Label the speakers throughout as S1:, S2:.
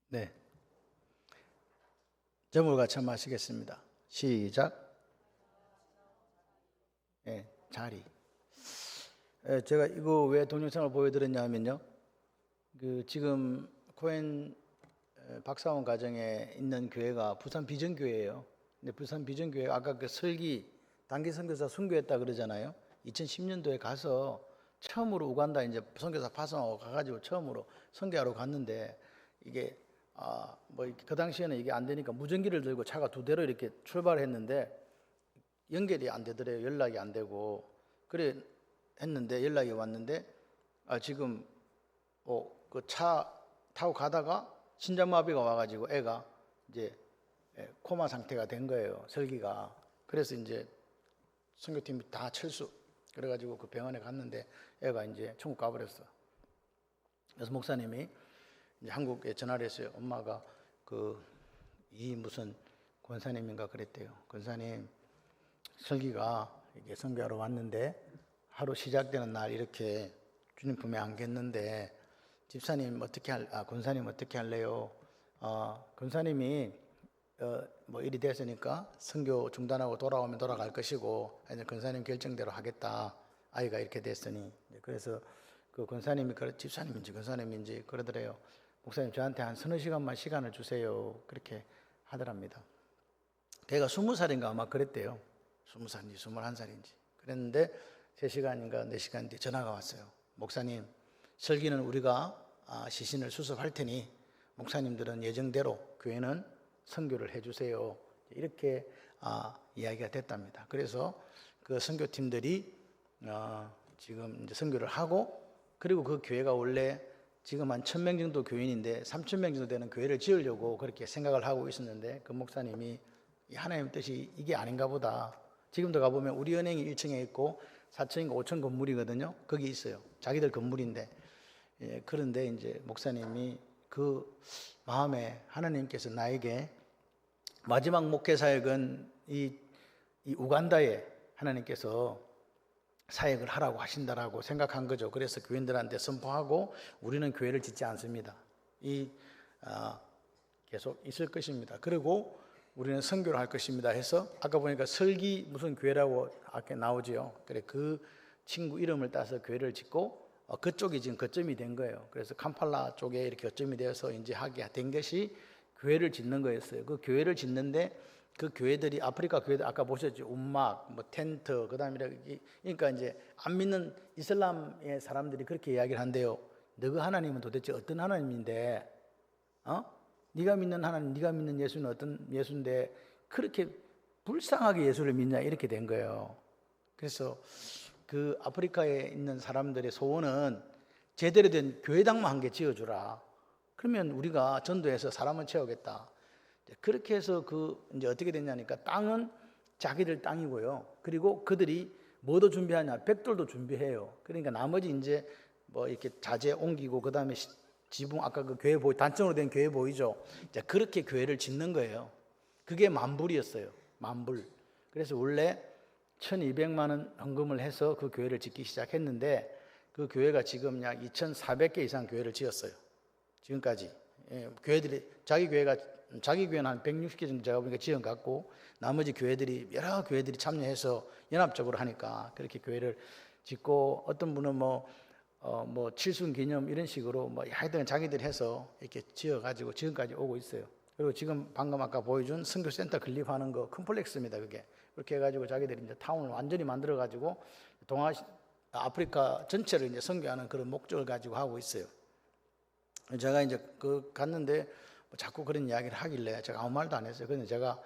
S1: 네. 제목을 같이 한번 하시겠습니다. 시작. 네, 자리. 제가 이거 왜 동영상을 보여드렸냐면요. 지금 코엔 박사원 과정에 있는 교회가 부산 비전교회예요. 근데 부산 비전교회 아까 그 설기 단기 선교사 순교했다 그러잖아요. 2010년도에 가서 처음으로 우간다 이제 선교사 파송하고 가가지고 처음으로 선교하러 갔는데 이게 그 당시에는 이게 안 되니까 무전기를 들고 차가 2대로 이렇게 출발했는데 연결이 안 되더래요. 연락이 안 되고 그래 했는데 연락이 왔는데 지금 그 차 타고 가다가 심장마비가 와가지고 애가 이제 코마 상태가 된 거예요. 설기가. 그래서 이제 선교팀이 다 철수. 그래가지고 그 병원에 갔는데 애가 이제 천국 가버렸어. 그래서 목사님이 이제 한국에 전화를 했어요. 엄마가 무슨 권사님인가 그랬대요. 권사님, 설기가 이게 선교하러 왔는데 하루 시작되는 날 이렇게 주님 품에 안겼는데 집사님 권사님 어떻게 할래요? 권사님이 뭐 일이 됐으니까 선교 중단하고 돌아오면 돌아갈 것이고 권사님 결정대로 하겠다. 아이가 이렇게 됐으니. 그래서 그 권사님이 집사님인지 권사님인지 그러더래요. 목사님 저한테 한 서너 시간만 시간을 주세요. 그렇게 하더랍니다. 걔가 20살인가 아마 그랬대요. 20살인지 21살인지 그랬는데 3시간인가 4시간 뒤에 전화가 왔어요. 목사님, 설기는 우리가 시신을 수습할 테니 목사님들은 예정대로 교회는 선교를 해주세요. 이렇게 이야기가 됐답니다. 그래서 그 선교팀들이 지금 이제 선교를 하고 그리고 그 교회가 원래 지금 한 1,000명 정도 교인인데 3,000명 정도 되는 교회를 지으려고 그렇게 생각을 하고 있었는데 그 목사님이 하나님의 뜻이 이게 아닌가 보다. 지금도 가보면 우리 은행이 1층에 있고 4층인가 5층 건물이거든요. 거기 있어요. 자기들 건물인데. 그런데 이제 목사님이 그 마음에 하나님께서 나에게 마지막 목회 사역은 이 우간다에 하나님께서 사역을 하라고 하신다라고 생각한 거죠. 그래서 교인들한테 선포하고 우리는 교회를 짓지 않습니다. 계속 있을 것입니다. 그리고 우리는 선교를 할 것입니다 해서 아까 보니까 설기 무슨 교회라고 아까 나오지요. 그래 그 친구 이름을 따서 교회를 짓고 그쪽이 지금 거점이 된 거예요. 그래서 캄팔라 쪽에 이렇게 거점이 되어서 이제 하게 된 것이 교회를 짓는 거였어요. 그 교회를 짓는데 그 교회들이 아프리카 교회들 아까 보셨죠. 움막, 뭐 텐트, 그다음에 그러니까 이제 안 믿는 이슬람의 사람들이 그렇게 이야기를 한대요. 너희 하나님은 도대체 어떤 하나님인데, 네가 믿는 하나님, 네가 믿는 예수는 어떤 예수인데 그렇게 불쌍하게 예수를 믿냐 이렇게 된 거예요. 그래서 그 아프리카에 있는 사람들의 소원은 제대로 된 교회당만 한 개 지어주라. 그러면 우리가 전도해서 사람을 채우겠다. 그렇게 해서 이제 어떻게 됐냐니까 땅은 자기들 땅이고요. 그리고 그들이 뭐도 준비하냐? 벽돌도 준비해요. 그러니까 나머지 이제 뭐 이렇게 자재 옮기고 그 다음에 지붕 아까 그 교회 단층으로 된 교회 보이죠? 이제 그렇게 교회를 짓는 거예요. 그게 만불이었어요. 만불. 그래서 원래 1,200만 원 헌금을 해서 그 교회를 짓기 시작했는데 그 교회가 지금 약 2,400개 이상 교회를 지었어요. 지금까지. 교회들이 자기 교회는 한 160개 정도 제가 보니까 지은 것 같고 나머지 교회들이 여러 교회들이 참여해서 연합적으로 하니까 그렇게 교회를 짓고 어떤 분은 뭐 칠순 기념 이런 식으로 하여튼 자기들이 해서 이렇게 지어가지고 지금까지 오고 있어요. 그리고 지금 방금 아까 보여준 선교센터 건립하는 거 컴플렉스입니다. 그게 그렇게 해가지고 자기들이 이제 타운을 완전히 만들어가지고 아프리카 전체를 이제 선교하는 그런 목적을 가지고 하고 있어요. 제가 이제 갔는데 자꾸 그런 이야기를 하길래 제가 아무 말도 안 했어요. 그런데 제가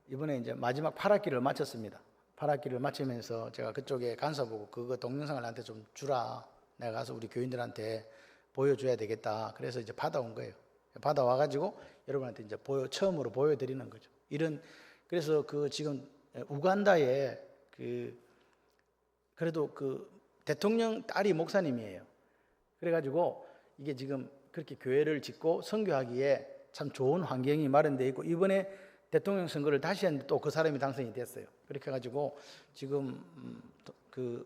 S1: 이번에 이제 마지막 8학기를 마쳤습니다. 8학기를 마치면서 제가 그쪽에 간사 보고 그거 동영상을 나한테 좀 주라. 내가 가서 우리 교인들한테 보여줘야 되겠다. 그래서 이제 받아온 거예요. 받아와가지고 여러분한테 이제 처음으로 보여드리는 거죠. 그래서 지금 우간다에 그래도 대통령 딸이 목사님이에요. 그래가지고 이게 지금 그렇게 교회를 짓고 선교하기에 참 좋은 환경이 마련되어 있고 이번에 대통령 선거를 다시 했는데 또 그 사람이 당선이 됐어요. 그렇게 해가지고 지금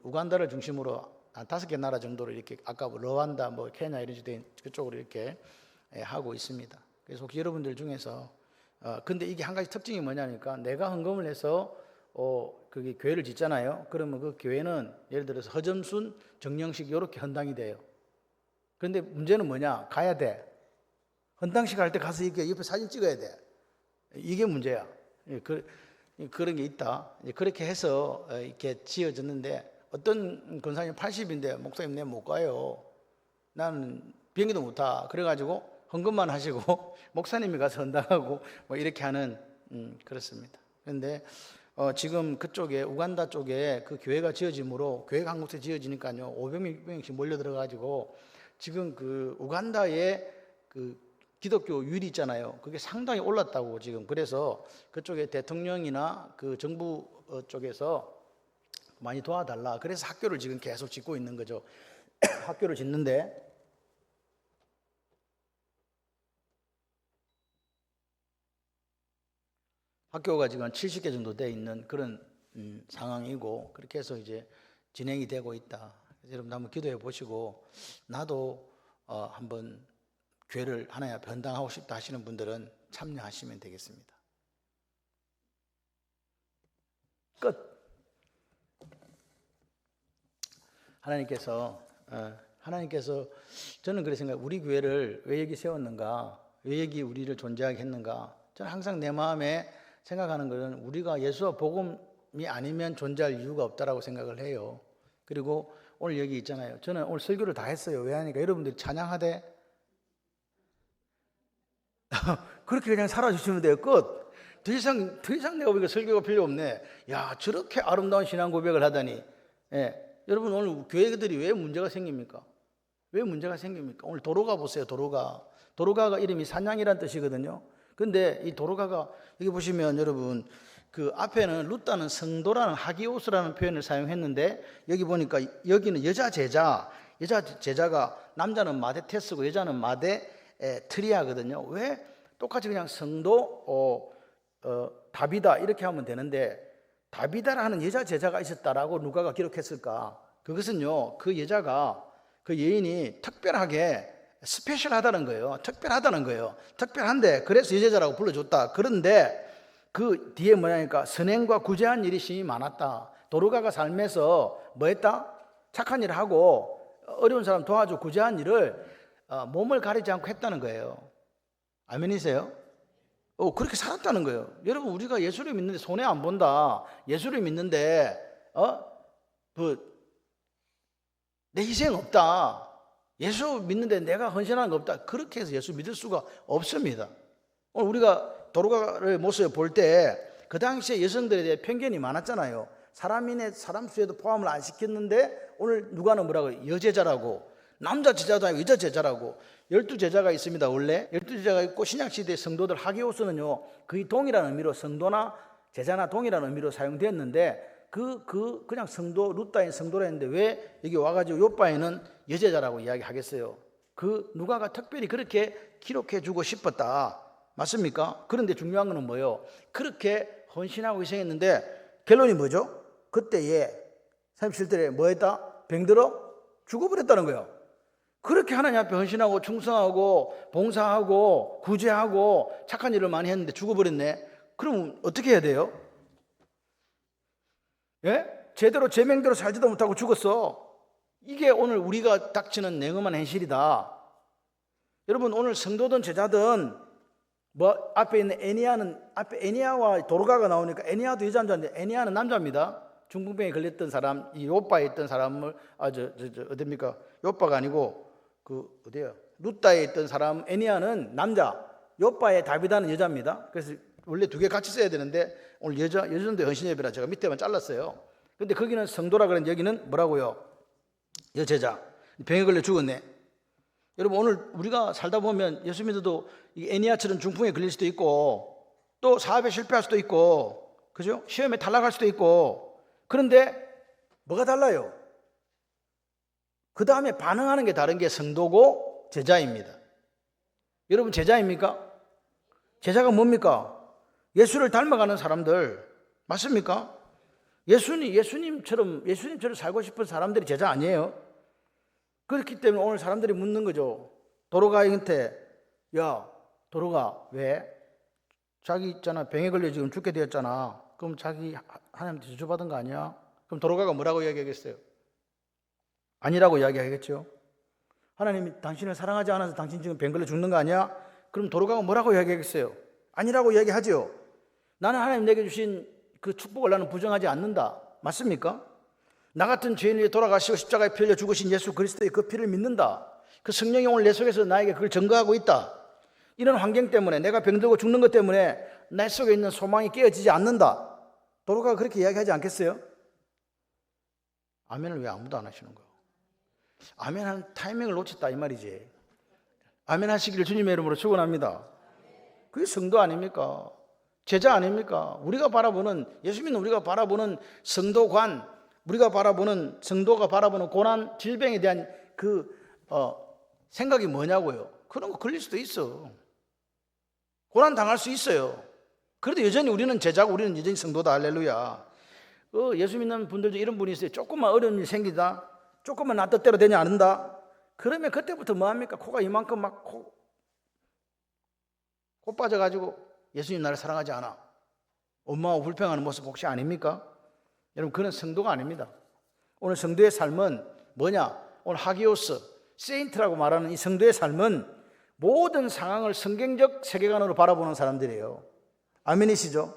S1: 우간다를 중심으로 한 5개 나라 정도로 이렇게 아까 르완다, 케냐 이런 식으로 그쪽으로 이렇게 하고 있습니다. 그래서 혹시 여러분들 중에서 근데 이게 한 가지 특징이 뭐냐니까 내가 헌금을 해서 그게 교회를 짓잖아요. 그러면 그 교회는 예를 들어서 허점순, 정영식 이렇게 헌당이 돼요. 그런데 문제는 뭐냐? 가야 돼. 헌당식 할 때 가서 이렇게 옆에 사진 찍어야 돼. 이게 문제야. 그런 게 있다. 그렇게 해서 이렇게 지어졌는데 어떤 권사님 80인데 목사님 내가 못 가요. 나는 비행기도 못 타. 그래가지고 헌금만 하시고 목사님이 가서 헌당하고 뭐 이렇게 하는 그렇습니다. 그런데 지금 그쪽에 우간다 쪽에 그 교회가 지어짐으로 교회가 한 곳에 지어지니까요 500명, 600명씩 몰려 들어가지고 지금 그 우간다에 그 기독교 율이 있잖아요. 그게 상당히 올랐다고 지금. 그래서 그쪽에 대통령이나 그 정부 쪽에서 많이 도와달라. 그래서 학교를 지금 계속 짓고 있는 거죠. 학교를 짓는데 학교가 지금 70개 정도 돼 있는 그런 상황이고 그렇게 해서 이제 진행이 되고 있다. 여러분 한번 기도해 보시고 나도 한번 교회를 하나님 앞에 헌당하고 싶다 하시는 분들은 참여하시면 되겠습니다. 끝. 하나님께서 저는 그렇게 생각해요. 우리 교회를 왜 여기 세웠는가? 왜 여기 우리를 존재하게 했는가? 저는 항상 내 마음에 생각하는 것은 우리가 예수와 복음이 아니면 존재할 이유가 없다라고 생각을 해요. 그리고 오늘 여기 있잖아요. 저는 오늘 설교를 다 했어요. 왜 하니까 여러분들이 찬양하되 그렇게 그냥 살아주시면 돼요. 끝. 더 이상 내가 보니까 설교가 필요 없네. 야, 저렇게 아름다운 신앙 고백을 하다니. 여러분 오늘 교회들이 왜 문제가 생깁니까? 왜 문제가 생깁니까? 오늘 도로가 보세요. 도로가가 이름이 산양이란 뜻이거든요. 근데 이 도로가가 여기 보시면 여러분 그 앞에는 루타는 성도라는 하기오스라는 표현을 사용했는데 여기 보니까 여기는 여자 제자가 남자는 마대 테스고 여자는 마대 트리아거든요. 왜 똑같이 그냥 성도 다비다 이렇게 하면 되는데 다비다라는 여자 제자가 있었다라고 누가가 기록했을까? 그것은요 그 여자가 그 여인이 특별하게 스페셜하다는 거예요. 특별한데 그래서 여제자라고 불러줬다. 그런데 그 뒤에 뭐냐니까 선행과 구제한 일이 심히 많았다. 도르가가 삶에서 뭐 했다? 착한 일을 하고 어려운 사람 도와주고 구제한 일을 몸을 가리지 않고 했다는 거예요. 아멘이세요? 그렇게 살았다는 거예요. 여러분 우리가 예수를 믿는데 손해 안 본다. 예수를 믿는데 내 희생 없다. 예수 믿는데 내가 헌신하는 거 없다. 그렇게 해서 예수 믿을 수가 없습니다. 오늘 우리가 도르가의 모습을 볼 때 그 당시에 여성들에 대해 편견이 많았잖아요. 사람 수에도 포함을 안 시켰는데 오늘 누가는 뭐라고 여제자라고 남자 제자도 아니고 여자 제자라고 12제자가 있습니다. 원래 12제자가 있고 신약시대 성도들 하기오스는요 거의 동일한 의미로 성도나 제자나 동일한 의미로 사용되었는데 그냥 성도 루타인 성도라 했는데 왜 여기 와가지고 요바에는 여제자라고 이야기하겠어요? 그 누가가 특별히 그렇게 기록해 주고 싶었다. 맞습니까? 그런데 중요한 거는 뭐예요? 그렇게 헌신하고 희생했는데 결론이 뭐죠? 그때에 37절에 뭐 했다? 병들어 죽어버렸다는 거예요. 그렇게 하나님 앞에 헌신하고 충성하고 봉사하고 구제하고 착한 일을 많이 했는데 죽어버렸네. 그럼 어떻게 해야 돼요? 제대로 제명대로 살지도 못하고 죽었어. 이게 오늘 우리가 닥치는 냉엄한 현실이다. 여러분 오늘 성도든 제자든 앞에 있는 앞에 애니아와 도르가가 나오니까 애니아도 여자인데 애니아는 남자입니다. 중풍병에 걸렸던 사람, 이 요빠에 있던 사람을 어딥니까? 요빠가 아니고 어디요? 루타에 있던 사람 애니아는 남자, 요빠의 다비다는 여자입니다. 그래서 원래 두 개 같이 써야 되는데 오늘 여전도 헌신예배라 제가 밑에만 잘랐어요. 근데 거기는 성도라 그랬는데 여기는 뭐라고요? 여제자. 병에 걸려 죽었네. 여러분 오늘 우리가 살다 보면 예수 믿어도 애니아처럼 중풍에 걸릴 수도 있고 또 사업에 실패할 수도 있고 그죠? 시험에 탈락할 수도 있고 그런데 뭐가 달라요? 그 다음에 반응하는 게 다른 게 성도고 제자입니다. 여러분 제자입니까? 제자가 뭡니까? 예수를 닮아가는 사람들 맞습니까? 예수님처럼 살고 싶은 사람들이 제자 아니에요? 그렇기 때문에 오늘 사람들이 묻는 거죠. 도로가한테 야 도로가 왜? 자기 있잖아, 병에 걸려 지금 죽게 되었잖아. 그럼 자기 하나님한테 저주받은 거 아니야? 그럼 도로가가 뭐라고 이야기하겠어요? 아니라고 이야기하겠죠. 하나님이 당신을 사랑하지 않아서 당신 지금 병 걸려 죽는 거 아니야? 그럼 도로가가 뭐라고 이야기하겠어요? 아니라고 이야기하죠. 나는 하나님 내게 주신 그 축복을 나는 부정하지 않는다. 맞습니까? 나 같은 죄인을 위해 돌아가시고 십자가에 피 흘려 죽으신 예수 그리스도의 그 피를 믿는다. 그 성령이 오늘 내 속에서 나에게 그걸 증거하고 있다. 이런 환경 때문에, 내가 병들고 죽는 것 때문에 내 속에 있는 소망이 깨어지지 않는다. 도로가가 그렇게 이야기하지 않겠어요? 아멘을 왜 아무도 안 하시는 거예요? 아멘하는 타이밍을 놓쳤다 이 말이지. 아멘 하시기를 주님의 이름으로 축원합니다. 그게 성도 아닙니까? 제자 아닙니까? 우리가 바라보는, 예수 믿는 우리가 바라보는 성도관, 우리가 바라보는 성도가 바라보는 고난, 질병에 대한 그 생각이 뭐냐고요. 그런 거 걸릴 수도 있어. 고난 당할 수 있어요. 그래도 여전히 우리는 제자고 우리는 여전히 성도다. 할렐루야. 예수 믿는 분들도 이런 분이 있어요. 조금만 어려운 일 생기다, 조금만 나 뜻대로 되지 않는다, 그러면 그때부터 뭐합니까? 코가 이만큼 막 코 빠져가지고 예수님 나를 사랑하지 않아, 엄마하고 불평하는 모습 혹시 아닙니까? 여러분, 그런 성도가 아닙니다. 오늘 성도의 삶은 뭐냐? 오늘 하기오스, 세인트라고 말하는 이 성도의 삶은 모든 상황을 성경적 세계관으로 바라보는 사람들이에요. 아멘이시죠?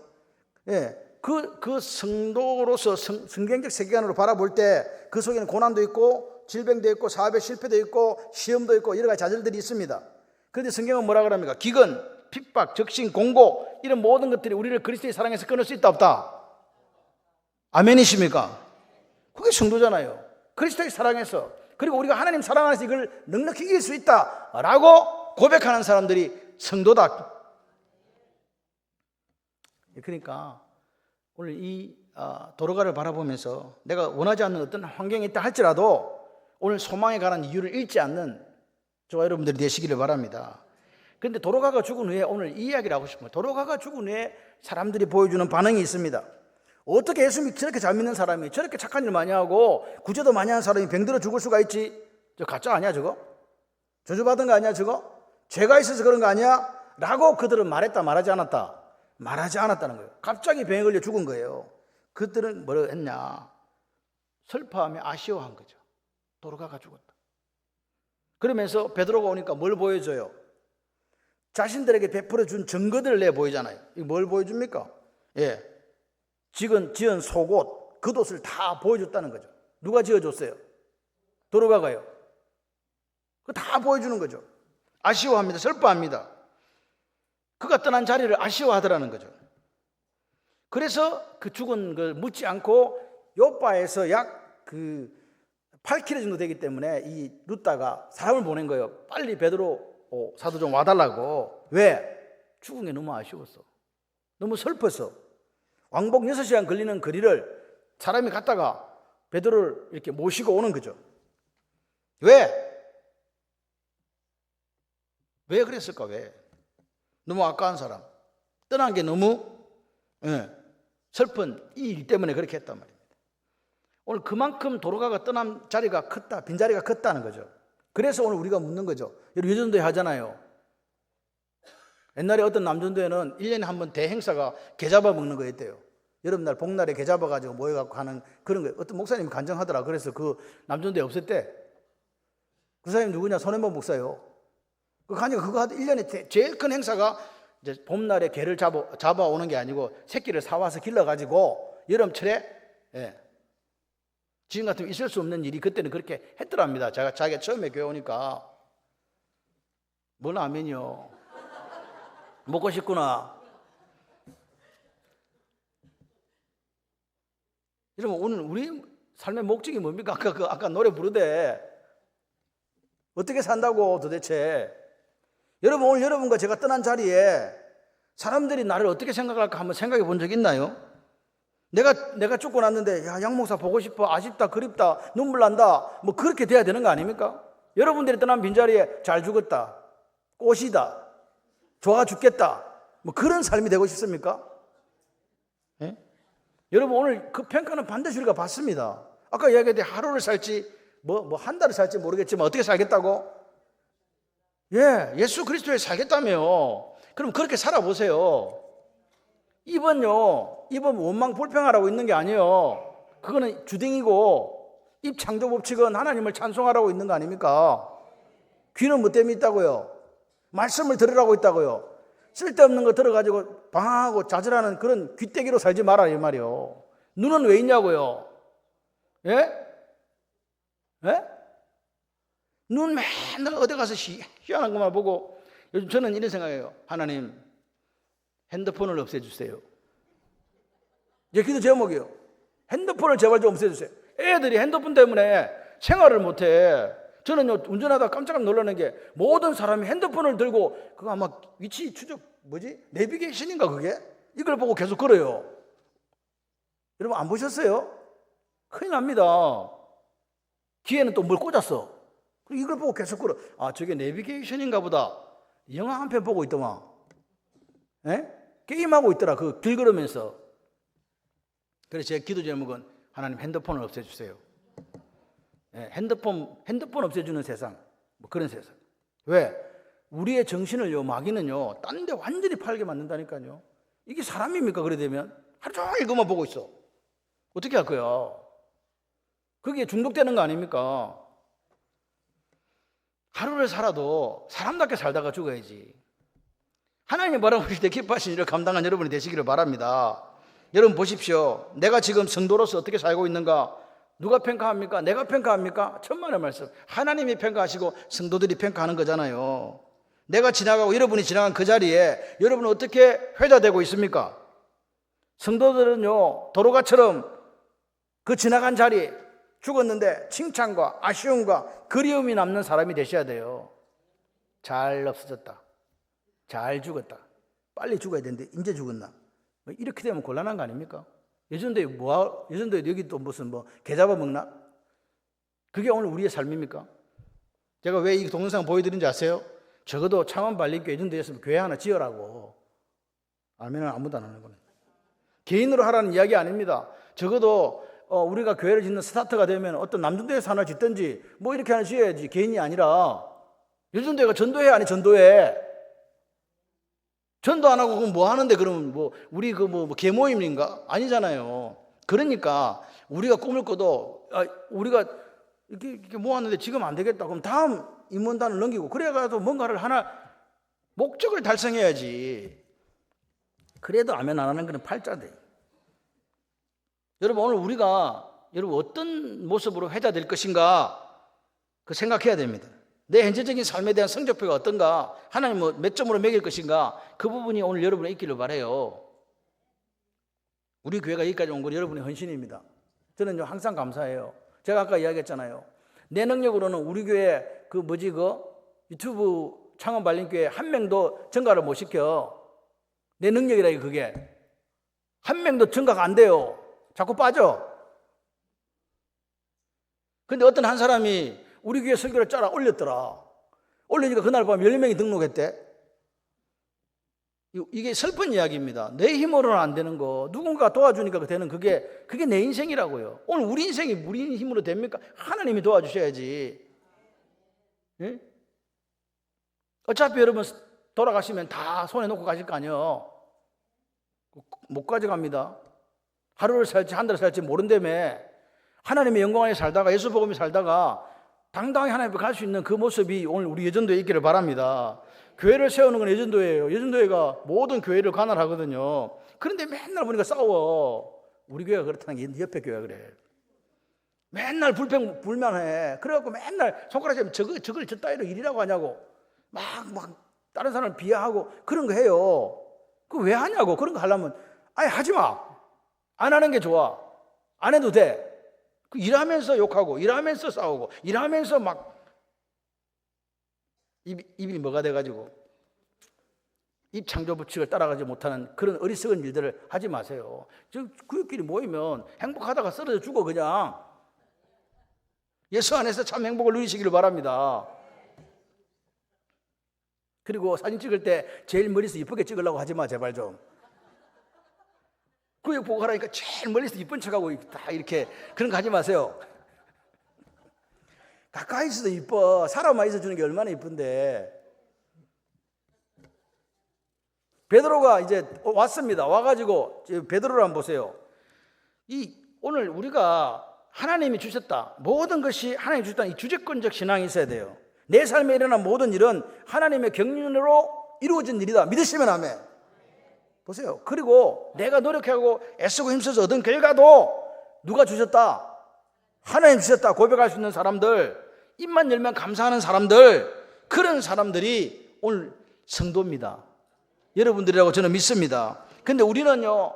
S1: 예. 그 성도로서 성경적 세계관으로 바라볼 때 그 속에는 고난도 있고 질병도 있고 사업의 실패도 있고 시험도 있고 여러 가지 좌절들이 있습니다. 그런데 성경은 뭐라 그럽니까? 기근, 핍박, 적신, 공고, 이런 모든 것들이 우리를 그리스도의 사랑에서 끊을 수 있다 없다? 아멘이십니까? 그게 성도잖아요. 그리스도의 사랑에서, 그리고 우리가 하나님 사랑 안에서 이걸 넉넉히 이길 수 있다라고 고백하는 사람들이 성도다. 그러니까 오늘 이 도로가를 바라보면서 내가 원하지 않는 어떤 환경이 있다 할지라도 오늘 소망에 관한 이유를 잃지 않는 저와 여러분들이 되시기를 바랍니다. 그런데 도로가가 죽은 후에 오늘 이 이야기를 하고 싶어요. 도로가가 죽은 후에 사람들이 보여주는 반응이 있습니다. 어떻게 예수 믿 저렇게 잘 믿는 사람이, 저렇게 착한 일 많이 하고 구제도 많이 하는 사람이 병들어 죽을 수가 있지? 저 가짜 아니야 저거? 저주받은 거 아니야 저거? 죄가 있어서 그런 거 아니야? 라고 그들은 말했다 말하지 않았다? 말하지 않았다는 거예요. 갑자기 병에 걸려 죽은 거예요. 그들은 뭐라고 했냐? 슬퍼하며 아쉬워한 거죠. 도로가가 죽었다. 그러면서 베드로가 오니까 뭘 보여줘요? 자신들에게 베풀어 준 증거들을 내 보이잖아요. 이거 뭘 보여줍니까? 예, 지은 속옷, 겉옷을 다 보여줬다는 거죠. 누가 지어줬어요? 도로가가요. 그거 다 보여주는 거죠. 아쉬워합니다. 슬퍼합니다. 그가 떠난 자리를 아쉬워하더라는 거죠. 그래서 그 죽은 걸 묻지 않고 요바에서 약 8km 정도 되기 때문에 이 루다가 사람을 보낸 거예요. 빨리 베드로 사도 좀 와달라고. 왜? 죽은 게 너무 아쉬웠어. 너무 슬펐어. 왕복 6시간 걸리는 거리를 사람이 갔다가 베드로를 이렇게 모시고 오는 거죠. 왜? 왜 그랬을까? 왜? 너무 아까운 사람, 떠난 게 너무 슬픈 이 일 때문에 그렇게 했단 말입니다. 오늘 그만큼 도로가가 떠난 자리가 컸다, 빈자리가 컸다는 거죠. 그래서 오늘 우리가 묻는 거죠. 여러분, 여전도회 하잖아요. 옛날에 어떤 남전도회는 1년에 한 번 대행사가 게 잡아 먹는 거였대요. 여름날 복날에 게 잡아가지고 모여갖고 하는 그런 거예요. 어떤 목사님이 간증하더라. 그래서 그 남전도회 없었대. 그 사람이 누구냐? 손해본 목사요. 그거 하도 1년에 제일 큰 행사가 이제 봄날에 개를 잡아오는 게 아니고 새끼를 사와서 길러가지고 여름철에, 지금 같으면 있을 수 없는 일이 그때는 그렇게 했더랍니다. 자기가 처음에 교회 오니까. 뭘 아멘이요. 먹고 싶구나. 여러분, 오늘 우리 삶의 목적이 뭡니까? 아까 노래 부르되 어떻게 산다고 도대체? 여러분, 오늘 여러분과 제가 떠난 자리에 사람들이 나를 어떻게 생각할까 한번 생각해 본 적 있나요? 내가 죽고 났는데, 야, 양 목사 보고 싶어, 아쉽다, 그립다, 눈물 난다, 뭐 그렇게 돼야 되는 거 아닙니까? 여러분들이 떠난 빈자리에 잘 죽었다, 꽃이다, 좋아 죽겠다, 뭐 그런 삶이 되고 싶습니까? 예? 여러분, 오늘 그 평가는 반드시 우리가 받습니다. 아까 이야기했듯이 하루를 살지 뭐 한 달을 살지 모르겠지만 어떻게 살겠다고? 예, 예수 그리스도에 살겠다며. 그럼 그렇게 살아보세요. 입은요, 입은 원망 불평하라고 있는 게 아니에요. 그거는 주댕이고, 입 창조 법칙은 하나님을 찬송하라고 있는 거 아닙니까? 귀는 뭐 때문에 있다고요? 말씀을 들으라고 있다고요. 쓸데없는 거 들어가지고 방황하고 좌절하는 그런 귀때기로 살지 마라 이 말이요. 눈은 왜 있냐고요? 예? 예? 눈 맨날 어디 가서 희한한 것만 보고. 요즘 저는 이런 생각해요. 하나님, 핸드폰을 없애주세요. 제 기도 제목이에요. 핸드폰을 제발 좀 없애주세요. 애들이 핸드폰 때문에 생활을 못해. 저는요, 운전하다 깜짝 놀라는 게 모든 사람이 핸드폰을 들고 그거 아마 위치 추적 내비게이션인가 그게? 이걸 보고 계속 걸어요. 여러분 안 보셨어요? 큰일 납니다. 귀에는 또 뭘 꽂았어. 이걸 보고 계속 걸어. 아, 저게 내비게이션인가 보다. 영화 한 편 보고 있더만. 예? 게임하고 있더라. 그 길 걸으면서. 그래서 제 기도 제목은 하나님 핸드폰을 없애주세요. 예, 핸드폰 없애주는 세상. 뭐 그런 세상. 왜? 우리의 정신을요, 마귀는요, 딴 데 완전히 팔게 만든다니까요. 이게 사람입니까? 그래 되면? 하루 종일 그만 보고 있어. 어떻게 할 거야? 그게 중독되는 거 아닙니까? 하루를 살아도 사람답게 살다가 죽어야지. 하나님이 바라보실 때 기뻐하신 일을 감당한 여러분이 되시기를 바랍니다. 여러분 보십시오. 내가 지금 성도로서 어떻게 살고 있는가? 누가 평가합니까? 내가 평가합니까? 천만의 말씀. 하나님이 평가하시고 성도들이 평가하는 거잖아요. 내가 지나가고 여러분이 지나간 그 자리에 여러분은 어떻게 회자되고 있습니까? 성도들은요, 도로가처럼 그 지나간 자리, 죽었는데 칭찬과 아쉬움과 그리움이 남는 사람이 되셔야 돼요. 잘 없어졌다. 잘 죽었다. 빨리 죽어야 되는데 이제 죽었나? 이렇게 되면 곤란한 거 아닙니까? 예전도에 예전도에 여기 또 무슨 개 잡아먹나? 그게 오늘 우리의 삶입니까? 제가 왜 이 동영상 보여드린지 아세요? 적어도 창원 발림교회 예전도에서 교회 하나 지으라고. 아멘은 아무도 안 하는 거네. 개인으로 하라는 이야기 아닙니다. 적어도 우리가 교회를 짓는 스타트가 되면 어떤 남전도에서 하나 짓든지 이렇게 하나 지어야지. 개인이 아니라. 예전도회가 전도회 아니 전도회. 전도 안 하고 그럼 뭐 하는데 그러면 우리 개모임인가? 아니잖아요. 그러니까 우리가 꿈을 꿔도 우리가 이렇게 모았는데 지금 안 되겠다. 그럼 다음 임원단을 넘기고 그래가지고 뭔가를 하나 목적을 달성해야지. 그래도 아멘 안 하는 거는 팔자돼. 여러분 오늘 우리가 어떤 모습으로 회자될 것인가 그 생각해야 됩니다. 내 현재적인 삶에 대한 성적표가 어떤가, 하나님 몇 점으로 매길 것인가, 그 부분이 오늘 여러분의 있기를 바라요. 우리 교회가 여기까지 온 건 여러분의 헌신입니다. 저는 항상 감사해요. 제가 아까 이야기했잖아요. 내 능력으로는 우리 교회 유튜브 창원 발림교회 한 명도 증가를 못 시켜. 내 능력이라 그게 한 명도 증가가 안 돼요. 자꾸 빠져. 근데 어떤 한 사람이 우리 교회 설교를 짜라 올렸더라. 올리니까 그날 밤 10명이 등록했대. 이게 슬픈 이야기입니다. 내 힘으로는 안 되는 거 누군가 도와주니까 되는 그게 내 인생이라고요. 오늘 우리 인생이 우리 힘으로 됩니까? 하나님이 도와주셔야지. 예? 어차피 여러분 돌아가시면 다 손에 놓고 가실 거 아니에요. 못 가져갑니다. 하루를 살지 한 달을 살지 모른다며. 하나님의 영광 안에 살다가 예수 복음에 살다가 당당히 하나님 앞에 갈 수 있는 그 모습이 오늘 우리 예전도에 있기를 바랍니다. 교회를 세우는 건 예전도예요. 예전도회가 모든 교회를 관할하거든요. 그런데 맨날 보니까 싸워. 우리 교회가 그렇다는 게 옆에 교회가 그래. 맨날 불만해. 그래갖고 맨날 손가락에 저걸 저 따위로 일이라고 하냐고 막 다른 사람을 비하하고 그런 거 해요. 그거 왜 하냐고. 그런 거 하려면 아예 하지 마. 안 하는 게 좋아. 안 해도 돼. 일하면서 욕하고 일하면서 싸우고 일하면서 막 입이 뭐가 돼가지고 입 창조 법칙을 따라가지 못하는 그런 어리석은 일들을 하지 마세요. 그들끼리 모이면 행복하다가 쓰러져 죽어 그냥. 예수 안에서 참 행복을 누리시기를 바랍니다. 그리고 사진 찍을 때 제일 멀리서 이쁘게 찍으려고 하지 마 제발 좀. 그 보고 하라니까 제일 멀리서 이쁜 척하고 다 이렇게 그런 거 하지 마세요. 가까이 있어도 이뻐. 사람만 있어주는 게 얼마나 이쁜데.
S2: 베드로가 이제 왔습니다. 와가지고 베드로를 한번 보세요. 오늘 우리가 하나님이 주셨다, 모든 것이 하나님이 주셨다, 이 주제권적 신앙이 있어야 돼요. 내 삶에 일어난 모든 일은 하나님의 경륜으로 이루어진 일이다. 믿으시면 아멘. 보세요. 그리고 내가 노력하고 애쓰고 힘써서 얻은 결과도 누가 주셨다? 하나님 주셨다 고백할 수 있는 사람들, 입만 열면 감사하는 사람들, 그런 사람들이 오늘 성도입니다. 여러분들이라고 저는 믿습니다. 근데 우리는요,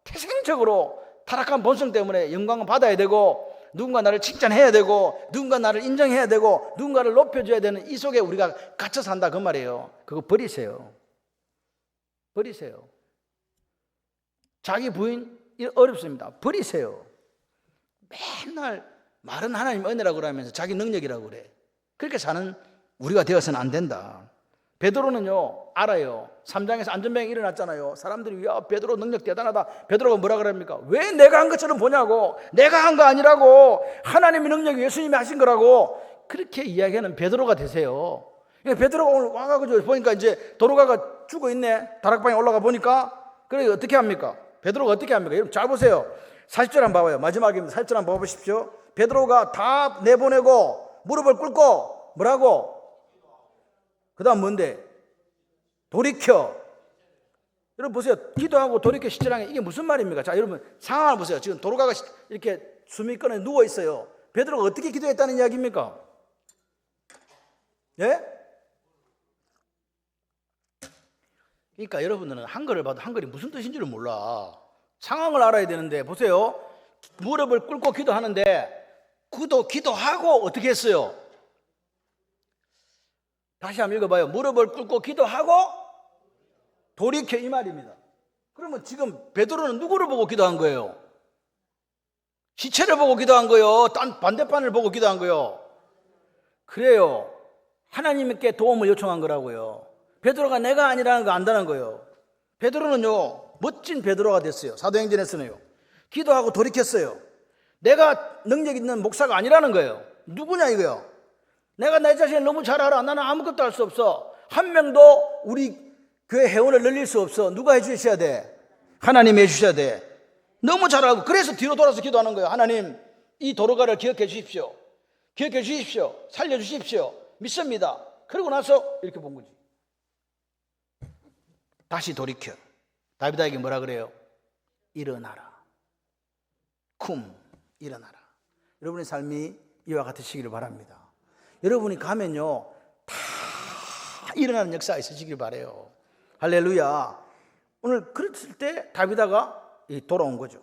S2: 태생적으로 타락한 본성 때문에 영광을 받아야 되고, 누군가 나를 칭찬해야 되고, 누군가 나를 인정해야 되고, 누군가를 높여줘야 되는 이 속에 우리가 갇혀 산다 그 말이에요. 그거 버리세요. 버리세요. 자기 부인 어렵습니다. 버리세요. 맨날 말은 하나님 은혜라고 그러면서 자기 능력이라고 그래. 그렇게 사는 우리가 되어서는 안 된다. 베드로는요, 알아요. 3장에서 안전병이 일어났잖아요. 사람들이 야, 베드로 능력 대단하다. 베드로가 뭐라 그럽니까? 왜 내가 한 것처럼 보냐고. 내가 한 거 아니라고. 하나님의 능력이 예수님이 하신 거라고. 그렇게 이야기하는 베드로가 되세요. 베드로가 오늘 와가지고 보니까 이제 도로가가 죽어 있네. 다락방에 올라가 보니까. 그래 어떻게 합니까? 베드로가 어떻게 합니까? 여러분 잘 보세요. 40절 한번 봐봐요. 마지막입니다. 40절 한번 봐보십시오. 베드로가 다 내보내고 무릎을 꿇고 뭐라고? 그 다음 뭔데? 돌이켜. 여러분 보세요. 기도하고 돌이켜 시절하는 게 이게 무슨 말입니까? 자, 여러분 상황을 보세요. 지금 도로가가 이렇게 숨이 꺼내 누워 있어요. 베드로가 어떻게 기도했다는 이야기입니까? 예? 그러니까 여러분들은 한글을 봐도 한글이 무슨 뜻인지를 몰라. 상황을 알아야 되는데 보세요. 무릎을 꿇고 기도하는데 기도하고 어떻게 했어요? 다시 한번 읽어봐요. 무릎을 꿇고 기도하고 돌이켜 이 말입니다. 그러면 지금 베드로는 누구를 보고 기도한 거예요? 시체를 보고 기도한 거예요? 반대편을 보고 기도한 거예요? 그래요. 하나님께 도움을 요청한 거라고요. 베드로가 내가 아니라는 거 안다는 거예요. 베드로는요, 멋진 베드로가 됐어요. 사도행전에서는요. 기도하고 돌이켰어요. 내가 능력 있는 목사가 아니라는 거예요. 누구냐 이거요. 내가 내 자신을 너무 잘 알아. 나는 아무것도 할 수 없어. 한 명도 우리 교회 회원을 늘릴 수 없어. 누가 해주셔야 돼? 하나님이 해주셔야 돼. 너무 잘 알고. 그래서 뒤로 돌아서 기도하는 거예요. 하나님, 이 도로가를 기억해 주십시오. 기억해 주십시오. 살려주십시오. 믿습니다. 그러고 나서 이렇게 본 거지. 다시 돌이켜. 다윗에게 뭐라 그래요? 일어나라. 일어나라. 여러분의 삶이 이와 같으시기를 바랍니다. 여러분이 가면요, 다 일어나는 역사가 있으시길 바라요. 할렐루야. 오늘 그랬을 때 다윗아가 돌아온 거죠.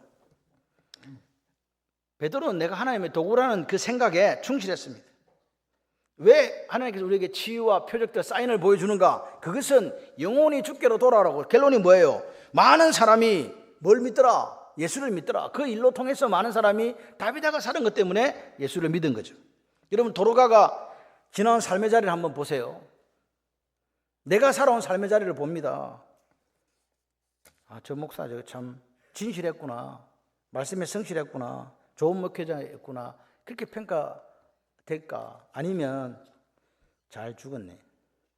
S2: 베드로는 내가 하나님의 도구라는 그 생각에 충실했습니다. 왜 하나님께서 우리에게 치유와 표적들 사인을 보여주는가? 그것은 영혼이 주께로 돌아오라고. 결론이 뭐예요? 많은 사람이 뭘 믿더라? 예수를 믿더라. 그 일로 통해서 많은 사람이 다윗아가 사는 것 때문에 예수를 믿은 거죠. 여러분 도로가가 지나온 삶의 자리를 한번 보세요. 내가 살아온 삶의 자리를 봅니다. 아, 저 목사 저 참 진실했구나. 말씀에 성실했구나. 좋은 목회자였구나. 그렇게 평가될까? 아니면 잘 죽었네.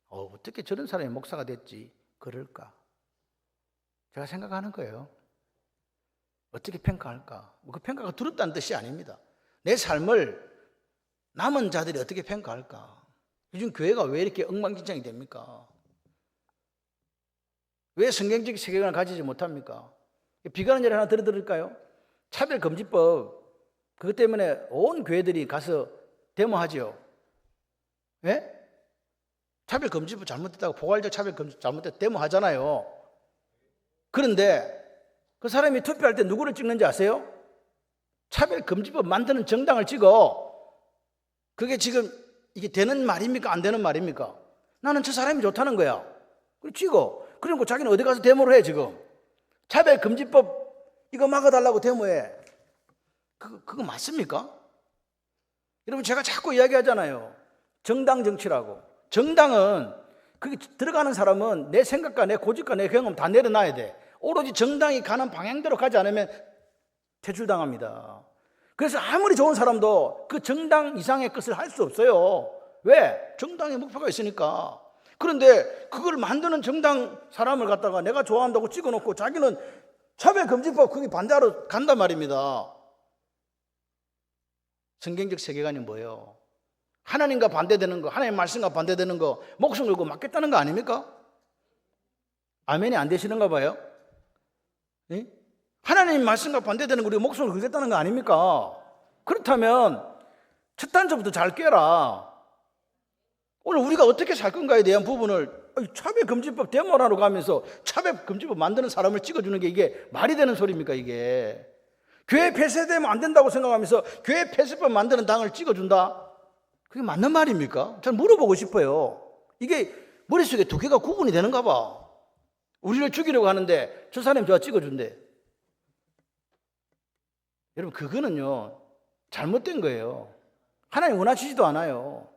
S2: 어떻게 저런 사람이 목사가 됐지? 그럴까? 제가 생각하는 거예요. 어떻게 평가할까? 그 평가가 두렵다는 뜻이 아닙니다. 내 삶을 남은 자들이 어떻게 평가할까? 요즘 교회가 왜 이렇게 엉망진창이 됩니까? 왜 성경적 세계관을 가지지 못합니까? 비관한 예를 하나 들어드릴까요? 차별금지법, 그것 때문에 온 교회들이 가서 데모하죠. 예? 차별금지법 잘못됐다고, 포괄적 차별금지법 잘못됐다고 데모하잖아요. 그런데 그 사람이 투표할 때 누구를 찍는지 아세요? 차별금지법 만드는 정당을 찍어. 그게 지금 이게 되는 말입니까? 안 되는 말입니까? 나는 저 사람이 좋다는 거야. 그리고 찍어. 그리고 자기는 어디 가서 데모를 해 지금. 차별금지법 이거 막아달라고 데모해. 그거 맞습니까? 여러분 제가 자꾸 이야기하잖아요. 정당 정치라고. 정당은 거기 들어가는 사람은 내 생각과 내 고집과 내 경험 다 내려놔야 돼. 오로지 정당이 가는 방향대로 가지 않으면 퇴출당합니다. 그래서 아무리 좋은 사람도 그 정당 이상의 것을 할 수 없어요. 왜? 정당의 목표가 있으니까. 그런데 그걸 만드는 정당 사람을 갖다가 내가 좋아한다고 찍어놓고 자기는 차별금지법 거기 반대하러 간단 말입니다. 성경적 세계관이 뭐예요? 하나님과 반대되는 거, 하나님 말씀과 반대되는 거 목숨 걸고 맞겠다는 거 아닙니까? 아멘이 안 되시는가 봐요. 예? 하나님 말씀과 반대되는 거 우리가 목숨을 걸겠다는 거 아닙니까? 그렇다면 첫 단서부터 잘 꿰라. 오늘 우리가 어떻게 살 건가에 대한 부분을 차별금지법 데모하러 가면서 차별금지법 만드는 사람을 찍어주는 게 이게 말이 되는 소리입니까 이게? 교회 폐쇄되면 안 된다고 생각하면서 교회 폐쇄법 만드는 당을 찍어준다? 그게 맞는 말입니까? 잘 물어보고 싶어요. 이게 머릿속에 두 개가 구분이 되는가 봐. 우리를 죽이려고 하는데 저 사람이 저 찍어준대. 여러분 그거는요 잘못된 거예요. 하나님 원하시지도 않아요.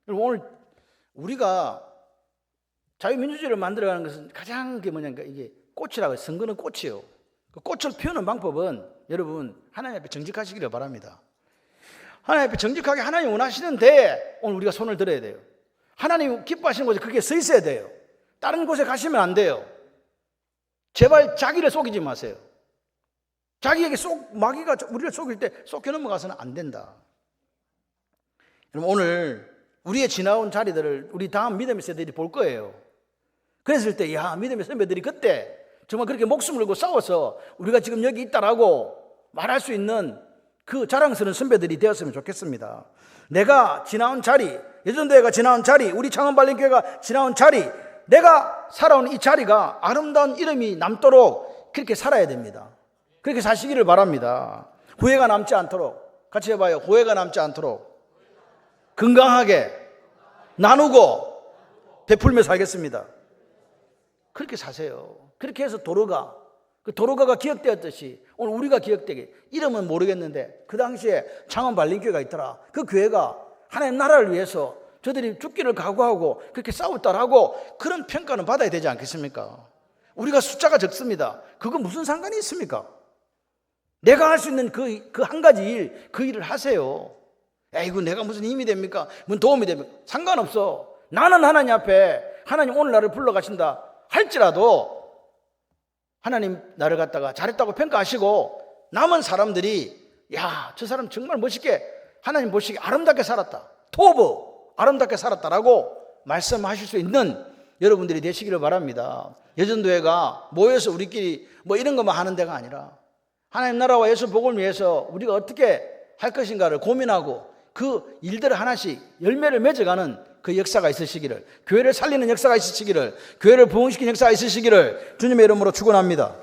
S2: 여러분 오늘 우리가 자유민주주의를 만들어가는 것은 가장 게 뭐냐니까 이게 꽃이라고 해요. 선거는 꽃이에요. 그 꽃을 피우는 방법은 여러분 하나님 앞에 정직하시기를 바랍니다. 하나님 앞에 정직하게 하나님 원하시는데 오늘 우리가 손을 들어야 돼요. 하나님 기뻐하시는 곳에 그게 서 있어야 돼요. 다른 곳에 가시면 안 돼요. 제발 자기를 속이지 마세요. 자기에게 마귀가 우리를 속일 때 쏙겨 넘어가서는 안 된다. 여러분 오늘 우리의 지나온 자리들을 우리 다음 믿음의 세대들이 볼 거예요. 그랬을 때 야 믿음의 선배들이 그때 정말 그렇게 목숨을 걸고 싸워서 우리가 지금 여기 있다라고 말할 수 있는 그 자랑스러운 선배들이 되었으면 좋겠습니다. 내가 지나온 자리, 예전도회가 지나온 자리, 우리 창원발림교회가 지나온 자리, 내가 살아온 이 자리가 아름다운 이름이 남도록 그렇게 살아야 됩니다. 그렇게 사시기를 바랍니다. 후회가 남지 않도록, 같이 해봐요. 후회가 남지 않도록 건강하게 나누고 베풀며 살겠습니다. 그렇게 사세요. 그렇게 해서 그 도로가가 기억되었듯이 오늘 우리가 기억되게, 이름은 모르겠는데 그 당시에 창원발림교회가 있더라. 그 교회가 하나님 나라를 위해서 저들이 죽기를 각오하고 그렇게 싸웠다라고 그런 평가는 받아야 되지 않겠습니까? 우리가 숫자가 적습니다. 그거 무슨 상관이 있습니까? 내가 할 수 있는 그 한 가지 일, 그 일을 하세요. 이거 내가 무슨 힘이 됩니까? 무슨 도움이 됩니까? 상관없어. 나는 하나님 앞에 하나님 오늘 나를 불러가신다 할지라도 하나님 나를 갖다가 잘했다고 평가하시고 남은 사람들이 야, 저 사람 정말 멋있게 하나님 보시기에 아름답게 살았다. 토브 아름답게 살았다라고 말씀하실 수 있는 여러분들이 되시기를 바랍니다. 여전도회가 모여서 우리끼리 뭐 이런 것만 하는 데가 아니라 하나님 나라와 예수 복음을 위해서 우리가 어떻게 할 것인가를 고민하고 그 일들을 하나씩 열매를 맺어가는 그 역사가 있으시기를, 교회를 살리는 역사가 있으시기를, 교회를 부흥시키는 역사가 있으시기를 주님의 이름으로 축원합니다.